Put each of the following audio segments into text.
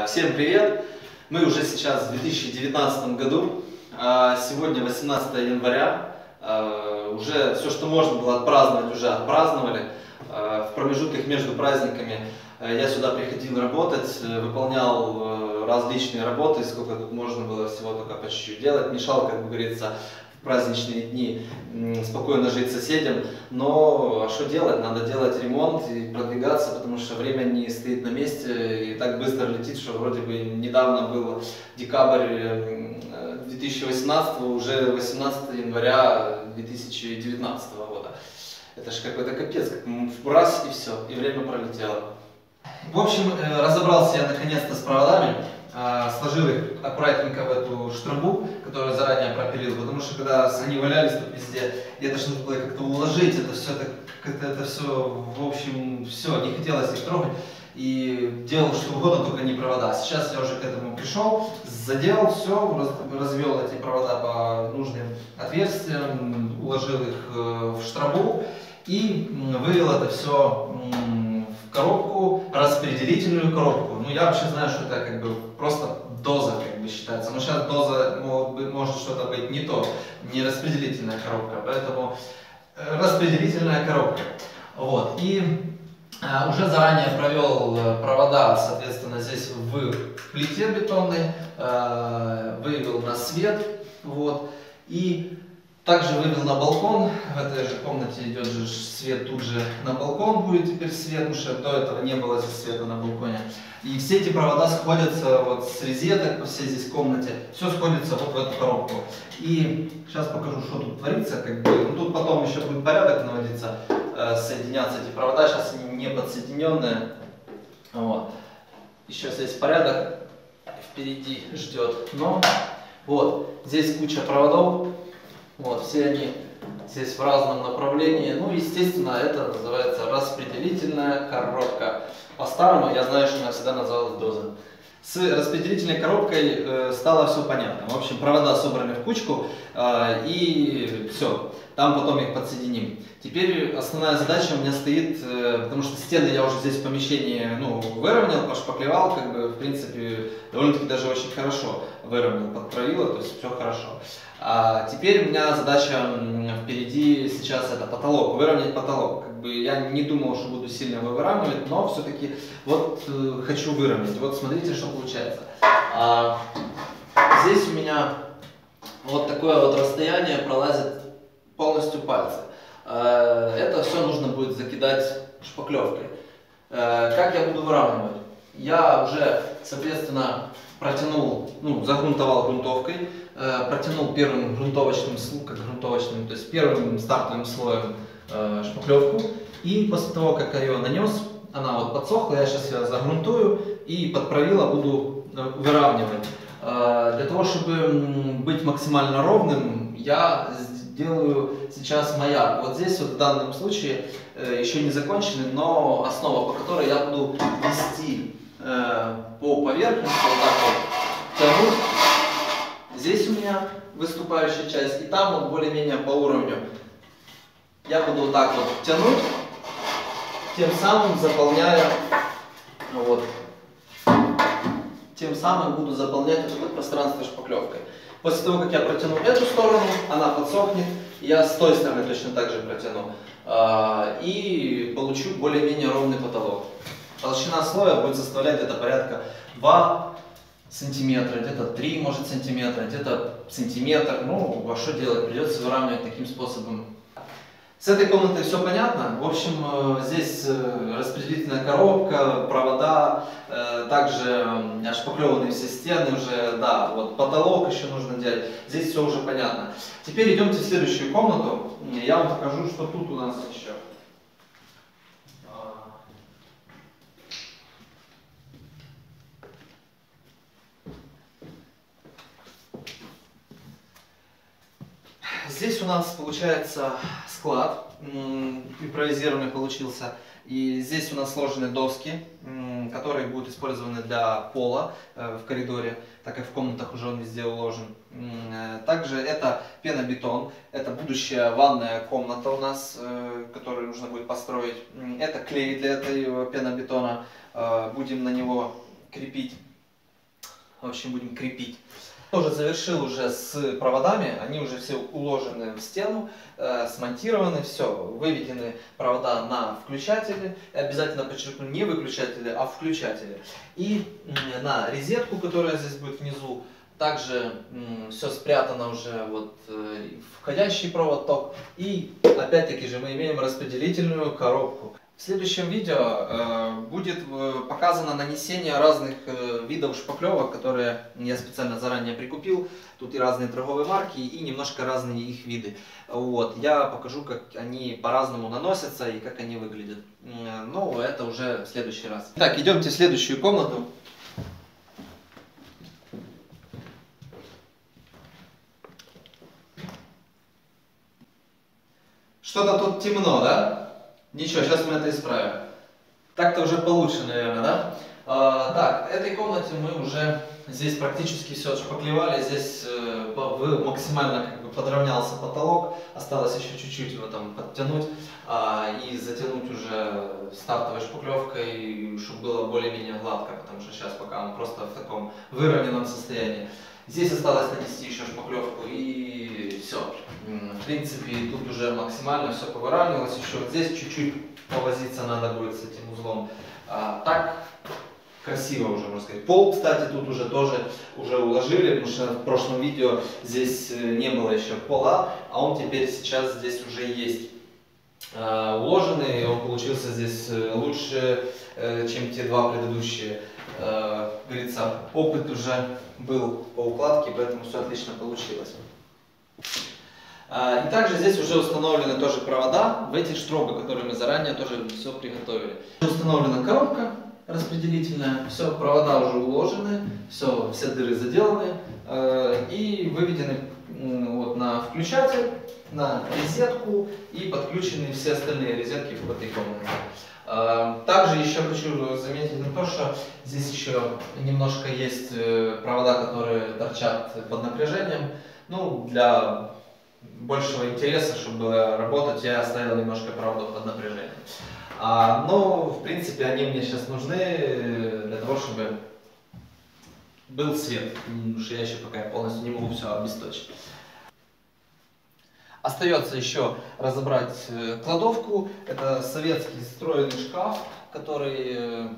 Всем привет! Мы уже сейчас в 2019 году, сегодня 18 января, уже все, что можно было отпраздновать, уже отпраздновали. В промежутках между праздниками я сюда приходил работать, выполнял различные работы, сколько тут можно было всего только по чуть-чуть делать, мешал, как говорится, в праздничные дни спокойно жить соседям, но что делать, надо делать ремонт и продвигаться, потому что время не стоит на месте и так быстро летит, что вроде бы недавно был декабрь 2018, уже 18 января 2019 года. Это же какой-то капец, как раз и все, и время пролетело. В общем, разобрался я наконец-то с проводами, сложил их аккуратненько в эту штробу, которую заранее пропилил, потому что когда они валялись тут везде, это же нужно было как-то уложить, это все, в общем, все, не хотелось их трогать, и делал что угодно, только не провода. Сейчас я уже к этому пришел, заделал все, развел эти провода по нужным отверстиям, уложил их в штробу и вывел это все в коробку, распределительную коробку. Ну, я вообще знаю, что это как бы просто доза, как бы считается. Но сейчас доза может что-то быть не то, не распределительная коробка, поэтому распределительная коробка. Вот. И уже заранее провел провода, соответственно, здесь в плите бетонной, вывел на свет, вот. И также вывел на балкон. В этой же комнате идет же свет, тут же на балкон будет теперь свет, потому что до этого не было здесь света на балконе. И все эти провода сходятся вот с розеток по всей здесь комнате, все сходится вот в эту коробку. И сейчас покажу, что тут творится, как бы, ну, тут потом еще будет порядок наводиться, соединяться эти провода, сейчас они не подсоединенные. Вот. Еще здесь порядок впереди ждет, но вот здесь куча проводов. Вот, все они здесь в разном направлении. Ну, естественно, это называется распределительная коробка. По-старому я знаю, что она всегда называлась доза. С распределительной коробкой стало все понятно. В общем, провода собраны в кучку и все. Там потом их подсоединим. Теперь основная задача у меня стоит, потому что стены я уже здесь в помещении выровнял, пошпаклевал, как бы, в принципе, довольно-таки даже очень хорошо выровнял под правило, то есть все хорошо. А теперь у меня задача впереди сейчас это потолок, выровнять потолок. Как бы я не думал, что буду сильно его выравнивать, но все-таки вот хочу выровнять. Вот смотрите, что получается. Здесь у меня вот такое вот расстояние пролазит полностью пальцы. Это все нужно будет закидать шпаклевкой. Как я буду выравнивать? Я уже, соответственно, протянул, загрунтовал грунтовкой, протянул первым грунтовочным слоем, то есть первым стартовым слоем шпаклевку. И после того, как я ее нанес, она вот подсохла, я сейчас ее загрунтую и под правило буду выравнивать. Для того, чтобы быть максимально ровным, я делаю сейчас маяк. Вот здесь вот в данном случае еще не законченный, но основа, по которой я буду вести по поверхности, вот так вот тянуть. Здесь у меня выступающая часть, и там вот более-менее по уровню. Я буду вот так вот тянуть, тем самым заполняя, вот, тем самым буду заполнять это пространство шпаклевкой. После того, как я протяну эту сторону, она подсохнет, я с той стороны точно так же протяну. И получу более-менее ровный потолок. Толщина слоя будет составлять где-то порядка 2 сантиметра, где-то 3, может, сантиметра, где-то сантиметр. Ну, а что делать? Придется выравнивать таким способом. С этой комнатой все понятно. В общем, здесь распределительная коробка, провода, также шпаклеванные все стены уже, да, вот потолок еще нужно делать. Здесь все уже понятно. Теперь идемте в следующую комнату. Я вам покажу, что тут у нас еще. Здесь у нас получается склад, импровизированный получился. И здесь у нас сложены доски, которые будут использованы для пола в коридоре, так как в комнатах уже он везде уложен. Также это пенобетон, это будущая ванная комната у нас, которую нужно будет построить. Это клей для этого пенобетона, будем на него крепить в общем, будем крепить. Тоже завершил уже с проводами, они уже все уложены в стену, смонтированы, все, выведены провода на включатели, обязательно подчеркну, не выключатели, а включатели, и на розетку, которая здесь будет внизу. Также все спрятано уже, вот входящий провод ток, и опять-таки же мы имеем распределительную коробку. В следующем видео будет показано нанесение разных видов шпаклевок, которые я специально заранее прикупил. Тут и разные торговые марки, и немножко разные их виды. Вот. Я покажу, как они по-разному наносятся и как они выглядят. Но это уже в следующий раз. Так, идемте в следующую комнату. Что-то тут темно, да? Ничего, сейчас мы это исправим. Так-то уже получше, наверное, да? Так, в этой комнате мы уже здесь практически все отшпаклевали. Здесь максимально как бы подровнялся потолок. Осталось еще чуть-чуть его там подтянуть и затянуть уже стартовой шпаклевкой, чтобы было более-менее гладко, потому что сейчас пока он просто в таком выровненном состоянии. Здесь осталось нанести еще шпаклевку и все. В принципе, тут уже максимально все повыравнивалось. Еще вот здесь чуть-чуть повозиться надо будет с этим узлом. Так красиво уже, можно сказать. Пол, кстати, тут уже тоже уже уложили, потому что в прошлом видео здесь не было еще пола, а он теперь сейчас здесь уже есть. Уложенный, он получился здесь лучше, чем те два предыдущие. Говорится, опыт уже был по укладке, поэтому все отлично получилось. И также здесь уже установлены тоже провода в эти штробы, которые мы заранее тоже все приготовили. Установлена коробка распределительная, все, провода уже уложены, все дыры заделаны и выведены вот на включатель, на розетку и подключены все остальные розетки в этой комнате. Также еще хочу заметить на то, что здесь еще немножко есть провода, которые торчат под напряжением. Ну, для большего интереса, чтобы было работать, я оставил немножко проводов под напряжением. Но, в принципе, они мне сейчас нужны для того, чтобы был свет, потому что я еще пока полностью не могу все обесточить. Остается еще разобрать кладовку. Это советский встроенный шкаф, который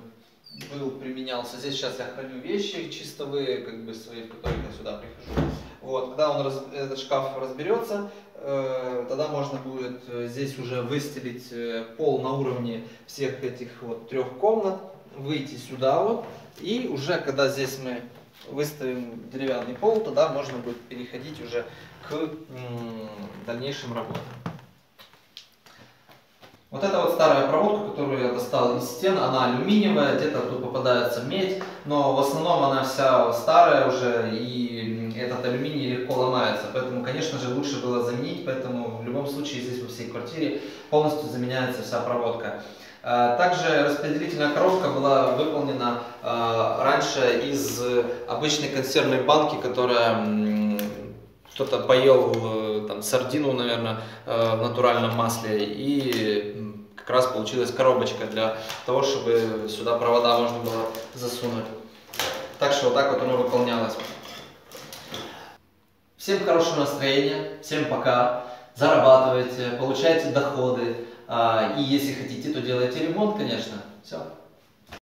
применялся. Здесь сейчас я храню вещи чистовые, как бы свои, в которых я сюда прихожу. Вот, когда этот шкаф разберется, тогда можно будет здесь уже выстелить пол на уровне всех этих вот 3 комнат, выйти сюда вот, и уже когда здесь мы выставим деревянный пол, тогда можно будет переходить уже к дальнейшим работам. Вот эта вот старая проводка, которую я достал из стен, она алюминиевая, где-то тут попадается медь, но в основном она вся старая уже, и этот алюминий легко ломается, поэтому, конечно же, лучше было заменить, поэтому в любом случае здесь во всей квартире полностью заменяется вся проводка. Также распределительная коробка была выполнена раньше из обычной консервной банки, которая кто-то поел там сардину, наверное, в натуральном масле, и как раз получилась коробочка для того, чтобы сюда провода можно было засунуть. Так что вот так вот оно выполнялось. Всем хорошего настроения, всем пока, зарабатывайте, получайте доходы, и если хотите, то делайте ремонт, конечно. Все.